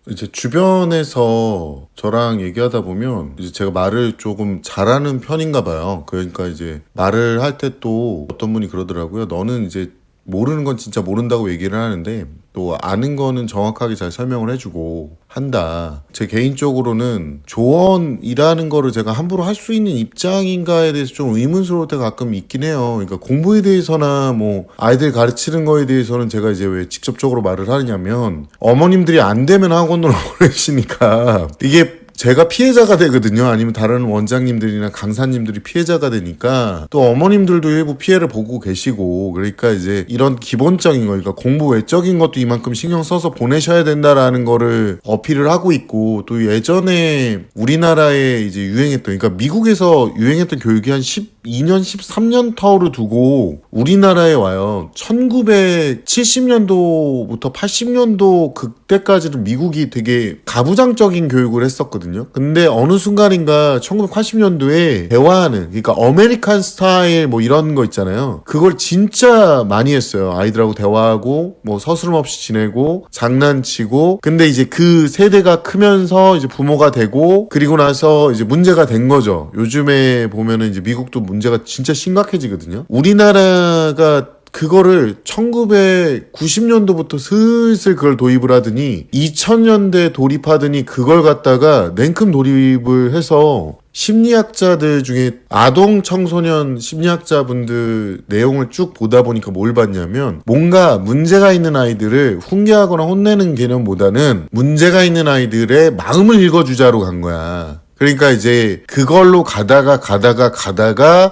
이제 주변에서 저랑 얘기하다 보면 이제 제가 말을 조금 잘하는 편인가 봐요. 그러니까 이제 말을 할 때 또 어떤 분이 그러더라고요. 너는 이제 모르는 건 진짜 모른다고 얘기를 하는데 또 아는 거는 정확하게 잘 설명을 해주고 한다. 제 개인적으로는 조언이라는 거를 제가 함부로 할 수 있는 입장인가에 대해서 좀 의문스러울 때가 가끔 있긴 해요. 그러니까 공부에 대해서나 뭐 아이들 가르치는 거에 대해서는 제가 이제 왜 직접적으로 말을 하느냐면 어머님들이 안 되면 학원으로 보내시니까 이게 제가 피해자가 되거든요. 아니면 다른 원장님들이나 강사님들이 피해자가 되니까 또 어머님들도 일부 피해를 보고 계시고 그러니까 이제 이런 기본적인 거 그러니까 공부 외적인 것도 이만큼 신경 써서 보내셔야 된다라는 거를 어필을 하고 있고 또 예전에 우리나라에 이제 유행했던 그러니까 미국에서 유행했던 교육이 한 12년, 13년 터로 두고 우리나라에 와요. 1970년도부터 80년도 그때까지는 미국이 되게 가부장적인 교육을 했었거든요. 근데 어느 순간인가 1980년도에 대화하는 그러니까 아메리칸 스타일 뭐 이런 거 있잖아요. 그걸 진짜 많이 했어요. 아이들하고 대화하고 뭐 서스럼 없이 지내고 장난치고 근데 이제 그 세대가 크면서 이제 부모가 되고 그리고 나서 이제 문제가 된 거죠. 요즘에 보면은 이제 미국도 문제가 진짜 심각해지거든요. 우리나라가 그거를 1990년도부터 슬슬 그걸 도입을 하더니 2000년대 돌입하더니 그걸 갖다가 냉큼 돌입을 해서 심리학자들 중에 아동 청소년 심리학자분들 내용을 쭉 보다 보니까 뭘 봤냐면 뭔가 문제가 있는 아이들을 훈계하거나 혼내는 개념보다는 문제가 있는 아이들의 마음을 읽어주자로 간 거야. 그러니까 이제 그걸로 가다가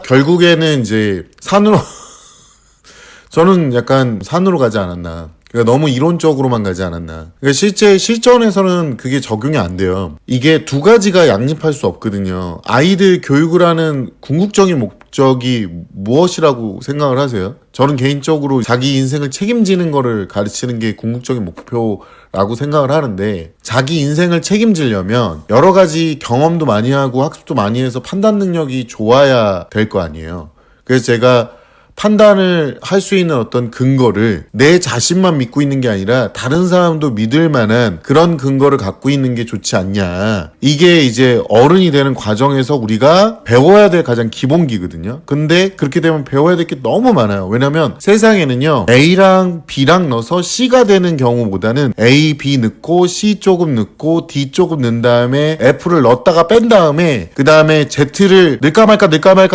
결국에는 이제 산으로 저는 약간 산으로 가지 않았나. 그러니까 너무 이론적으로만 가지 않았나. 그러니까 실제 실전에서는 그게 적용이 안 돼요. 이게 두 가지가 양립할 수 없거든요. 아이들 교육을 하는 궁극적인 목적이 무엇이라고 생각을 하세요? 저는 개인적으로 자기 인생을 책임지는 거를 가르치는 게 궁극적인 목표라고 생각을 하는데 자기 인생을 책임지려면 여러 가지 경험도 많이 하고 학습도 많이 해서 판단 능력이 좋아야 될 거 아니에요. 그래서 제가 판단을 할 수 있는 어떤 근거를 내 자신만 믿고 있는 게 아니라 다른 사람도 믿을 만한 그런 근거를 갖고 있는 게 좋지 않냐. 이게 이제 어른이 되는 과정에서 우리가 배워야 될 가장 기본기거든요. 근데 그렇게 되면 배워야 될 게 너무 많아요. 왜냐면 세상에는요. A랑 B랑 넣어서 C가 되는 경우보다는 A, B 넣고 C 조금 넣고 D 조금 넣은 다음에 F를 넣었다가 뺀 다음에 그 다음에 Z를 넣을까 말까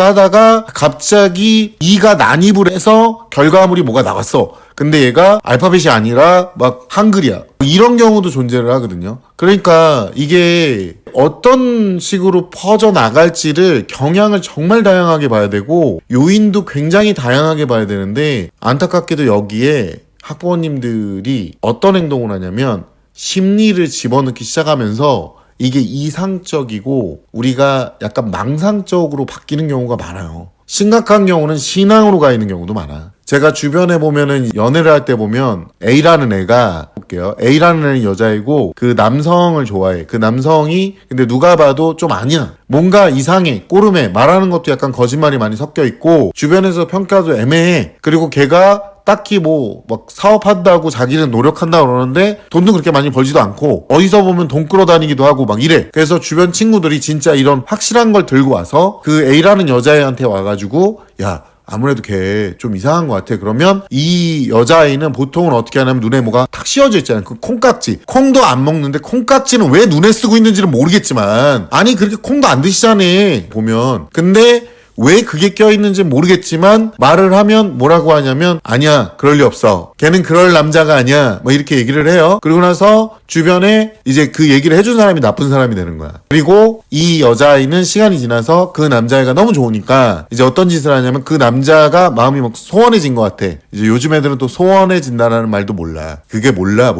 하다가 갑자기 E가 난입을 해서 결과물이 뭐가 나왔어. 근데 얘가 알파벳이 아니라 막 한글이야. 이런 경우도 존재를 하거든요. 그러니까 이게 어떤 식으로 퍼져나갈지를 경향을 정말 다양하게 봐야 되고 요인도 굉장히 다양하게 봐야 되는데 안타깝게도 여기에 학부모님들이 어떤 행동을 하냐면 심리를 집어넣기 시작하면서 이게 이상적이고 우리가 약간 망상적으로 바뀌는 경우가 많아요. 심각한 경우는 신앙으로 가 있는 경우도 많아. 제가 주변에 보면은 연애를 할 때 보면 A라는 애가 볼게요. A라는 애는 여자이고 그 남성을 좋아해. 그 남성이 근데 누가 봐도 좀 아니야. 뭔가 이상해. 꼬름해. 말하는 것도 약간 거짓말이 많이 섞여 있고 주변에서 평가도 애매해. 그리고 걔가 딱히 뭐 막 사업한다고 자기는 노력한다 그러는데 돈도 그렇게 많이 벌지도 않고 어디서 보면 돈 끌어다니기도 하고 막 이래. 그래서 주변 친구들이 진짜 이런 확실한 걸 들고 와서 그 A라는 여자애한테 와가지고 야 아무래도 걔 좀 이상한 것 같아. 그러면 이 여자아이는 보통은 어떻게 하냐면 눈에 뭐가 탁 씌워져 있잖아요. 그 콩깍지. 콩도 안 먹는데 콩깍지는 왜 눈에 쓰고 있는지는 모르겠지만 아니 그렇게 콩도 안 드시잖아 보면. 근데 왜 그게 껴있는지 모르겠지만 말을 하면 뭐라고 하냐면 아니야 그럴 리 없어 걔는 그럴 남자가 아니야 뭐 이렇게 얘기를 해요. 그리고 나서 주변에 이제 그 얘기를 해준 사람이 나쁜 사람이 되는 거야. 그리고 이 여자아이는 시간이 지나서 그 남자애가 너무 좋으니까 이제 어떤 짓을 하냐면 그 남자가 마음이 막 소원해진 것 같아. 이제 요즘 애들은 또 소원해진다라는 말도 몰라. 그게 몰라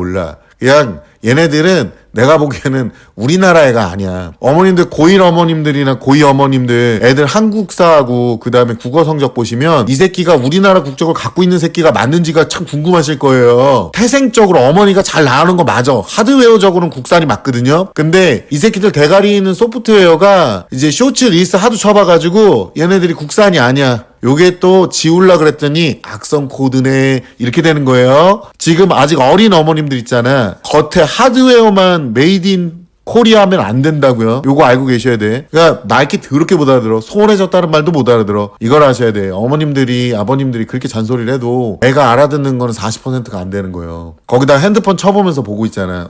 그냥 얘네들은 내가 보기에는 우리나라 애가 아니야. 어머님들 고1 어머님들이나 고2 어머님들 애들 한국사하고 그 다음에 국어 성적 보시면 이 새끼가 우리나라 국적을 갖고 있는 새끼가 맞는지가 참 궁금하실 거예요. 태생적으로 어머니가 잘 나오는 거 맞아. 하드웨어적으로는 국산이 맞거든요. 근데 이 새끼들 대가리 있는 소프트웨어가 이제 쇼츠 리스트 하도 쳐봐가지고 얘네들이 국산이 아니야. 요게 또 지울라 그랬더니 악성 코드네 이렇게 되는 거예요. 지금 아직 어린 어머님들 있잖아. 겉에 하드웨어만 하지만 메이드 인 코리아 하면 안 된다고요. 요거 알고 계셔야 돼. 그러니까 나이키 더럽게 못 알아들어. 소원해졌다는 말도 못 알아들어. 이걸 아셔야 돼. 어머님들이 아버님들이 그렇게 잔소리를 해도 애가 알아듣는 거는 40%가 안 되는 거예요. 거기다 핸드폰 쳐보면서 보고 있잖아.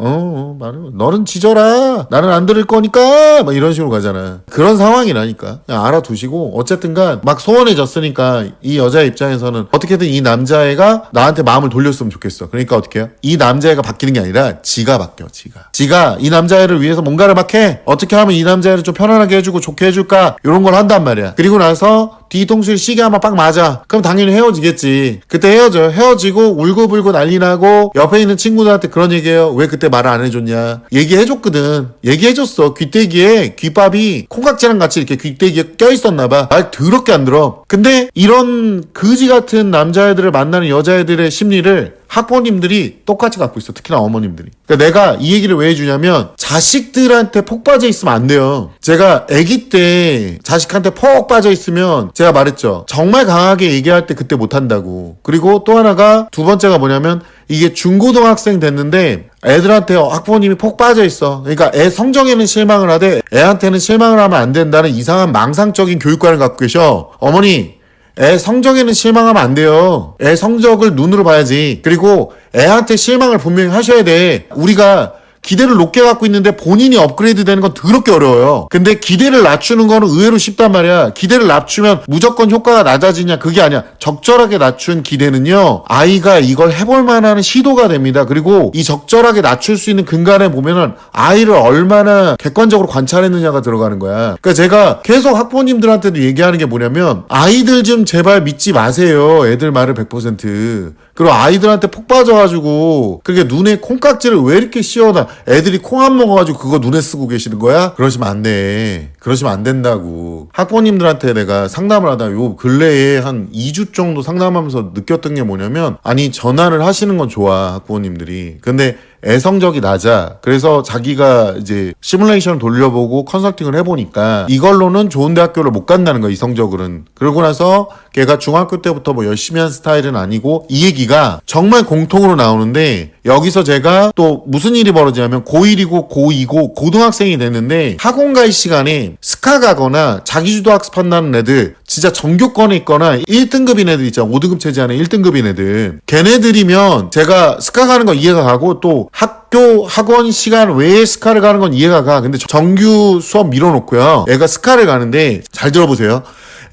말해. 너는 지져라. 나는 안 들을 거니까 막 이런 식으로 가잖아. 그런 상황이라니까. 그냥 알아두시고 어쨌든간 막 소원해졌으니까 이 여자의 입장에서는 어떻게든 이 남자애가 나한테 마음을 돌렸으면 좋겠어. 그러니까 어떻게 해요? 이 남자애가 바뀌는 게 아니라 지가 바뀌어. 지가 이 남자애를 위해서 뭔가를 막 해. 어떻게 하면 이 남자애를 좀 편안하게 해주고 좋게 해줄까? 이런 걸 한단 말이야. 그리고 나서 뒤통수에 시계 한번 빡 맞아. 그럼 당연히 헤어지겠지. 그때 헤어지고 울고불고 난리 나고 옆에 있는 친구들한테 그런 얘기해요. 왜 그때 말을 안 해줬냐. 얘기해줬거든. 얘기해줬어. 귀때기에 귀밥이 콩깍지랑 같이 이렇게 귀때기에 껴있었나봐. 말 더럽게 안 들어. 근데 이런 거지 같은 남자애들을 만나는 여자애들의 심리를 학부모님들이 똑같이 갖고 있어. 특히나 어머님들이. 그러니까 내가 이 얘기를 왜 해주냐면 자식들한테 폭 빠져 있으면 안 돼요. 제가 아기 때 자식한테 폭 빠져 있으면 제가 말했죠. 정말 강하게 얘기할 때 그때 못한다고. 그리고 또 하나가 두 번째가 뭐냐면 이게 중고등학생 됐는데 애들한테 학부모님이 폭 빠져 있어. 그러니까 애 성적에는 실망을 하되 애한테는 실망을 하면 안 된다는 이상한 망상적인 교육관을 갖고 계셔. 어머니 애 성적에는 실망하면 안 돼요. 애 성적을 눈으로 봐야지. 그리고 애한테 실망을 분명히 하셔야 돼. 우리가 기대를 높게 갖고 있는데 본인이 업그레이드 되는 건 더럽게 어려워요. 근데 기대를 낮추는 거는 의외로 쉽단 말이야. 기대를 낮추면 무조건 효과가 낮아지냐? 그게 아니야. 적절하게 낮춘 기대는요, 아이가 이걸 해볼 만한 시도가 됩니다. 그리고 이 적절하게 낮출 수 있는 근간에 보면은 아이를 얼마나 객관적으로 관찰했느냐가 들어가는 거야. 그러니까 제가 계속 학부모님들한테도 얘기하는 게 뭐냐면 아이들 좀 제발 믿지 마세요. 애들 말을 100%. 그리고 아이들한테 폭 빠져가지고 그렇게 눈에 콩깍지를 왜 이렇게 씌워놔. 애들이 콩 안 먹어가지고 그거 눈에 쓰고 계시는 거야? 그러시면 안 돼. 그러시면 안 된다고. 학부모님들한테 내가 상담을 하다 요 근래에 한 2주 정도 상담하면서 느꼈던 게 뭐냐면, 아니 전화를 하시는 건 좋아 학부모님들이. 근데 애 성적이 낮아. 그래서 자기가 이제 시뮬레이션 돌려보고 컨설팅을 해보니까 이걸로는 좋은 대학교를 못 간다는 거야, 이 성적으로는. 그러고 나서 걔가 중학교 때부터 뭐 열심히 한 스타일은 아니고, 이 얘기가 정말 공통으로 나오는데, 여기서 제가 또 무슨 일이 벌어지냐면 고1이고 고2고 고등학생이 됐는데 학원 갈 시간에 스카 가거나 자기주도 학습한다는 애들, 진짜 전교권에 있거나 1등급인 애들 있잖아. 5등급 체제 안에 1등급인 애들. 걔네들이면 제가 스카 가는 거 이해가 가고, 또 학교 학원 시간 외에 스카를 가는 건 이해가 가. 근데 정규 수업 밀어놓고요, 애가 스카를 가는데, 잘 들어보세요.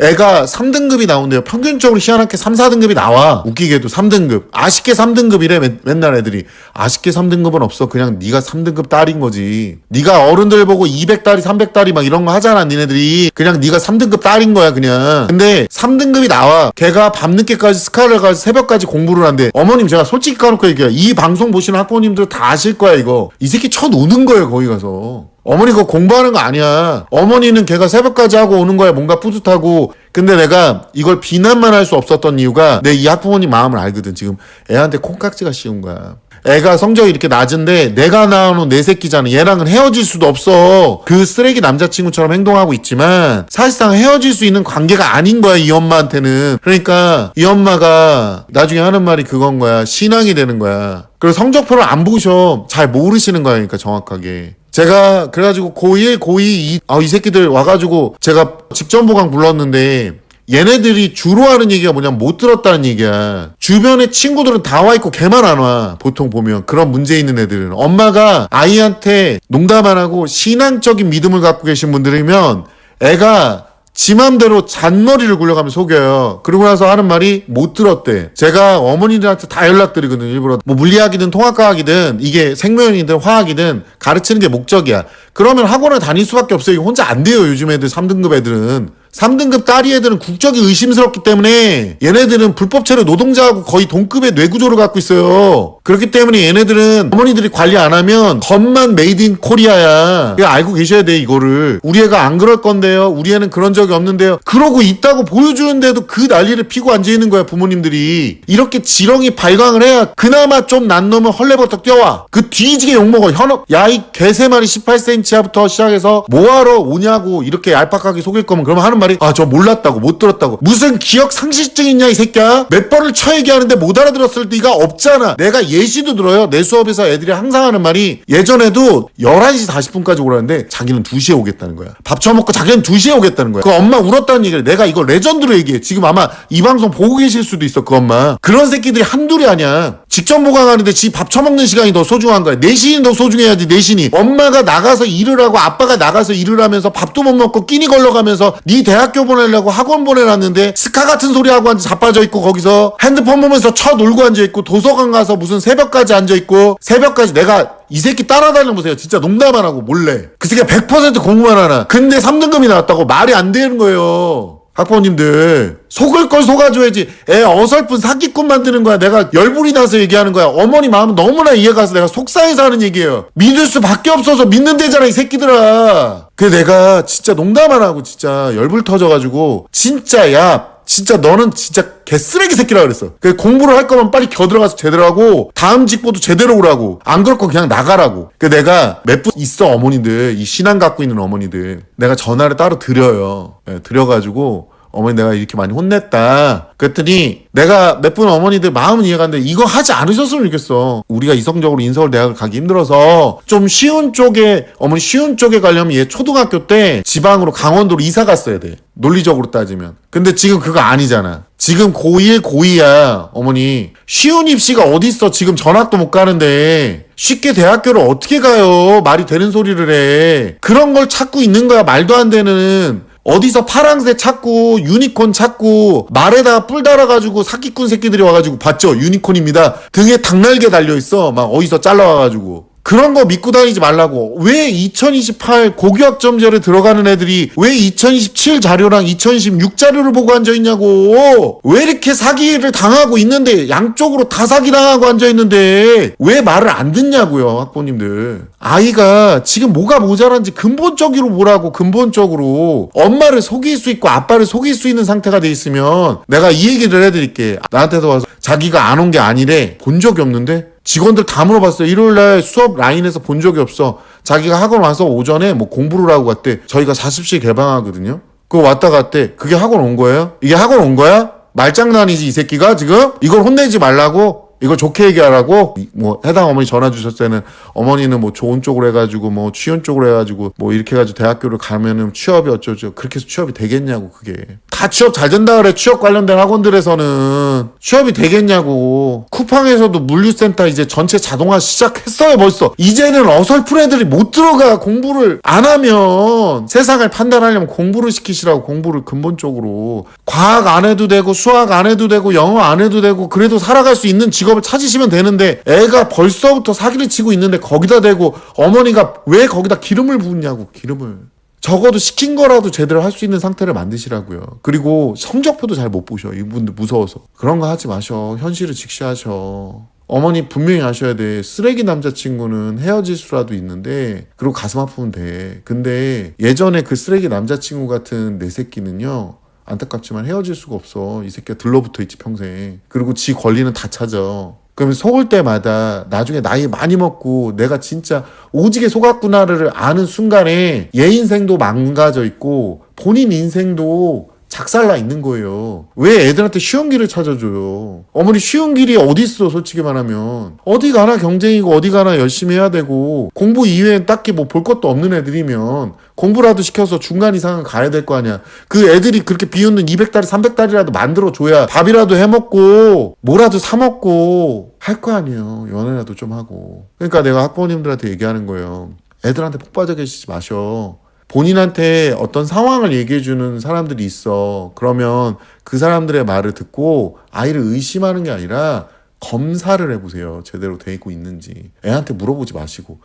애가 3등급이 나온대요. 평균적으로 희한하게 3, 4등급이 나와. 웃기게도 3등급. 아쉽게 3등급이래. 맨날 애들이. 아쉽게 3등급은 없어. 그냥 네가 3등급 딸인 거지. 네가 어른들 보고 200달이 300달이 막 이런 거 하잖아, 니네들이. 그냥 네가 3등급 딸인 거야, 그냥. 근데 3등급이 나와. 걔가 밤늦게까지 스카를 가서 새벽까지 공부를 한대. 어머님, 제가 솔직히 까놓고 얘기해요. 이 방송 보시는 학부모님들 다 아실 거야, 이거. 이 새끼 쳐노는 거예요, 거기 가서. 어머니 그거 공부하는 거 아니야. 어머니는 걔가 새벽까지 하고 오는 거야. 뭔가 뿌듯하고. 근데 내가 이걸 비난만 할 수 없었던 이유가, 내 이 학부모님 마음을 알거든. 지금 애한테 콩깍지가 씌운 거야. 애가 성적이 이렇게 낮은데 내가 낳아놓은 내 새끼잖아. 얘랑은 헤어질 수도 없어. 그 쓰레기 남자친구처럼 행동하고 있지만 사실상 헤어질 수 있는 관계가 아닌 거야, 이 엄마한테는. 그러니까 이 엄마가 나중에 하는 말이 그건 거야. 신앙이 되는 거야. 그리고 성적표를 안 보셔. 잘 모르시는 거야, 그러니까 정확하게. 제가 그래가지고 고1, 고2 이 새끼들 와가지고 제가 직전 보강 불렀는데, 얘네들이 주로 하는 얘기가 뭐냐면 못 들었다는 얘기야. 주변에 친구들은 다 와 있고 걔만 안 와. 보통 보면 그런 문제 있는 애들은. 엄마가 아이한테 농담 안 하고 신앙적인 믿음을 갖고 계신 분들이면 애가 지 맘대로 잔머리를 굴려가면 속여요. 그러고 나서 하는 말이 못 들었대. 제가 어머니들한테 다 연락드리거든요, 일부러. 뭐 물리학이든 통합과학이든 이게 생명이든 화학이든 가르치는 게 목적이야. 그러면 학원을 다닐 수밖에 없어요. 이거 혼자 안 돼요, 요즘 애들 3등급 애들은. 3등급 딸이 애들은 국적이 의심스럽기 때문에 얘네들은 불법체로 노동자하고 거의 동급의 뇌구조를 갖고 있어요. 그렇기 때문에 얘네들은 어머니들이 관리 안 하면 겉만 메이드 인 코리아야. 알고 계셔야 돼, 이거를. 우리 애가 안 그럴 건데요, 우리 애는 그런 적이 없는데요, 그러고 있다고 보여주는데도 그 난리를 피고 앉아있는 거야, 부모님들이. 이렇게 지렁이 발광을 해야 그나마 좀 난 놈은 헐레벌떡 뛰어와. 그 뒤지게 욕먹어. 현업, 야 이 개새마리 18cm 컨텐츠부터 시작해서 뭐하러 오냐고 이렇게 얄팍하게 속일 거면 그러면 하는 말이 저 몰랐다고 못 들었다고. 무슨 기억 상실증 있냐 이 새끼야. 몇 번을 쳐 얘기하는데 못 알아들었을 리가 없잖아. 내가 예시도 들어요. 내 수업에서 애들이 항상 하는 말이 예전에도 11시 40분까지 오라는데 자기는 2시에 오겠다는 거야. 밥 처먹고 자기는 2시에 오겠다는 거야. 그 엄마 울었다는 얘기를 내가 이거 레전드로 얘기해. 지금 아마 이 방송 보고 계실 수도 있어. 그 엄마. 그런 새끼들이 한둘이 아니야. 직접 보강하는데 지 밥 처먹는 시간이 더 소중한 거야. 내신이 더 소중해야지. 내신이. 엄마가 나가서 일을 하고 아빠가 나가서 일을 하면서 밥도 못 먹고 끼니 걸러가면서 네 대학교 보내려고 학원 보내놨는데 스카 같은 소리 하고 자빠져 있고 거기서 핸드폰 보면서 놀고 앉아있고 도서관 가서 무슨 새벽까지 앉아있고 새벽까지 내가 이 새끼 따라다니는 보세요. 진짜 농담 안 하고 몰래. 그 새끼가 100% 공부만 하나. 근데 3등급이 나왔다고. 말이 안 되는 거예요. 학부모님들 속을 걸 속아줘야지. 애 어설픈 사기꾼 만드는 거야. 내가 열불이 나서 얘기하는 거야. 어머니 마음은 너무나 이해가 가서 내가 속상해서 하는 얘기예요. 믿을 수밖에 없어서 믿는 데잖아 이 새끼들아. 그래 내가 진짜 농담 안 하고 진짜 열불 터져가지고 진짜 진짜 너는 진짜 개쓰레기 새끼라 그랬어. 그 공부를 할 거면 빨리 겨들어가서 제대로 하고 다음 직보도 제대로 오라고. 안 그럴 거 그냥 나가라고. 그 내가 몇 분 있어 어머니들. 이 신앙 갖고 있는 어머니들. 내가 전화를 따로 드려요. 드려가지고 어머니 내가 이렇게 많이 혼냈다. 그랬더니 내가 몇 분 어머니들 마음은 이해가 안 돼. 이거 하지 않으셨으면 좋겠어. 우리가 이성적으로 인서울 대학을 가기 힘들어서 좀 쉬운 쪽에 어머니 쉬운 쪽에 가려면 얘 초등학교 때 지방으로 강원도로 이사 갔어야 돼. 논리적으로 따지면. 근데 지금 그거 아니잖아. 지금 고1 고2야 어머니. 쉬운 입시가 어딨어. 지금 전학도 못 가는데 쉽게 대학교를 어떻게 가요. 말이 되는 소리를 해. 그런 걸 찾고 있는 거야. 말도 안 되는. 어디서 파랑새 찾고 유니콘 찾고 말에다가 뿔 달아가지고 사기꾼 새끼들이 와가지고 봤죠? 유니콘입니다. 등에 닭날개 달려있어. 막 어디서 잘라와가지고. 그런 거 믿고 다니지 말라고. 왜 2028 고교학점제를 들어가는 애들이 왜 2027 자료랑 2026 자료를 보고 앉아있냐고. 왜 이렇게 사기를 당하고 있는데 양쪽으로 다 사기당하고 앉아있는데 왜 말을 안 듣냐고요. 학부모님들. 아이가 지금 뭐가 모자란지 근본적으로 보라고. 근본적으로 엄마를 속일 수 있고 아빠를 속일 수 있는 상태가 돼 있으면 내가 이 얘기를 해드릴게. 나한테도 와서 자기가 안 온 게 아니래. 본 적이 없는데 직원들 다 물어봤어요. 일요일날 수업 라인에서 본 적이 없어. 자기가 학원 와서 오전에 뭐 공부를 하고 갔대. 저희가 40시 개방하거든요. 그거 왔다 갔대. 그게 학원 온 거예요? 이게 학원 온 거야? 말장난이지 이 새끼가 지금? 이걸 혼내지 말라고? 이걸 좋게 얘기하라고? 뭐 해당 어머니 전화 주셨을 때는 어머니는 뭐 좋은 쪽으로 해가지고 뭐 취업 쪽으로 해가지고 뭐 이렇게 해가지고 대학교를 가면은 취업이 어쩌죠. 그렇게 해서 취업이 되겠냐고. 그게 다 취업 잘 된다 그래. 취업 관련된 학원들에서는 취업이 되겠냐고. 쿠팡에서도 물류센터 이제 전체 자동화 시작했어요 벌써. 이제는 어설픈 애들이 못 들어가. 공부를 안 하면 세상을 판단하려면 공부를 시키시라고. 공부를 근본적으로. 과학 안 해도 되고 수학 안 해도 되고 영어 안 해도 되고 그래도 살아갈 수 있는 직업을 찾으시면 되는데 애가 벌써부터 사기를 치고 있는데 거기다 대고 어머니가 왜 거기다 기름을 부었냐고. 기름을. 적어도 시킨 거라도 제대로 할 수 있는 상태를 만드시라고요. 그리고 성적표도 잘 못 보셔. 이분들 무서워서. 그런 거 하지 마셔. 현실을 직시하셔. 어머니 분명히 아셔야 돼. 쓰레기 남자친구는 헤어질 수라도 있는데 그리고 가슴 아프면 돼. 근데 예전에 그 쓰레기 남자친구 같은 내 새끼는요. 안타깝지만 헤어질 수가 없어. 이 새끼가 들러붙어 있지 평생. 그리고 지 권리는 다 찾아. 그러면 속을 때마다 나중에 나이 많이 먹고 내가 진짜 오지게 속았구나를 아는 순간에 얘 인생도 망가져 있고 본인 인생도 작살나 있는 거예요. 왜 애들한테 쉬운 길을 찾아줘요? 어머니 쉬운 길이 어디 있어 솔직히 말하면. 어디 가나 경쟁이고 어디 가나 열심히 해야 되고 공부 이외엔 딱히 뭐 볼 것도 없는 애들이면 공부라도 시켜서 중간 이상은 가야 될 거 아니야. 그 애들이 그렇게 비웃는 200달러 300달러라도 만들어줘야 밥이라도 해먹고 뭐라도 사먹고 할 거 아니에요. 연애라도 좀 하고. 그러니까 내가 학부모님들한테 얘기하는 거예요. 애들한테 폭 빠져 계시지 마셔. 본인한테 어떤 상황을 얘기해주는 사람들이 있어. 그러면 그 사람들의 말을 듣고 아이를 의심하는 게 아니라 검사를 해보세요. 제대로 돼 있고 있는지. 애한테 물어보지 마시고.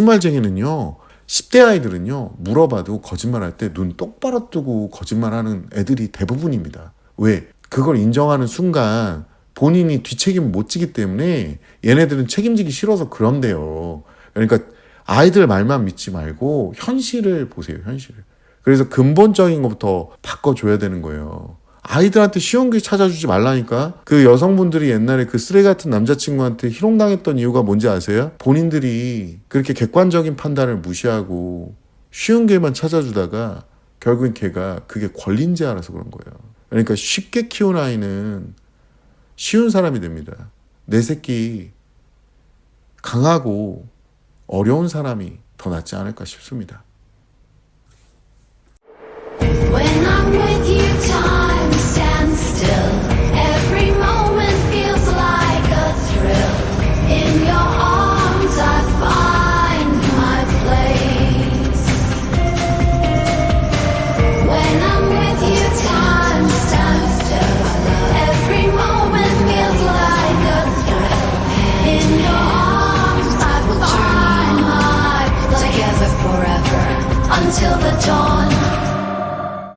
거짓말쟁이는요. 10대 아이들은요. 물어봐도 거짓말할 때 눈 똑바로 뜨고 거짓말하는 애들이 대부분입니다. 왜? 그걸 인정하는 순간 본인이 뒷책임을 못 지기 때문에 얘네들은 책임지기 싫어서 그런데요. 그러니까 아이들 말만 믿지 말고 현실을 보세요. 현실을. 그래서 근본적인 것부터 바꿔줘야 되는 거예요. 아이들한테 쉬운 길 찾아주지 말라니까. 그 여성분들이 옛날에 그 쓰레기 같은 남자친구한테 희롱당했던 이유가 뭔지 아세요? 본인들이 그렇게 객관적인 판단을 무시하고 쉬운 길만 찾아주다가 결국엔 걔가 그게 권리인지 알아서 그런 거예요. 그러니까 쉽게 키운 아이는 쉬운 사람이 됩니다. 내 새끼 강하고 어려운 사람이 더 낫지 않을까 싶습니다.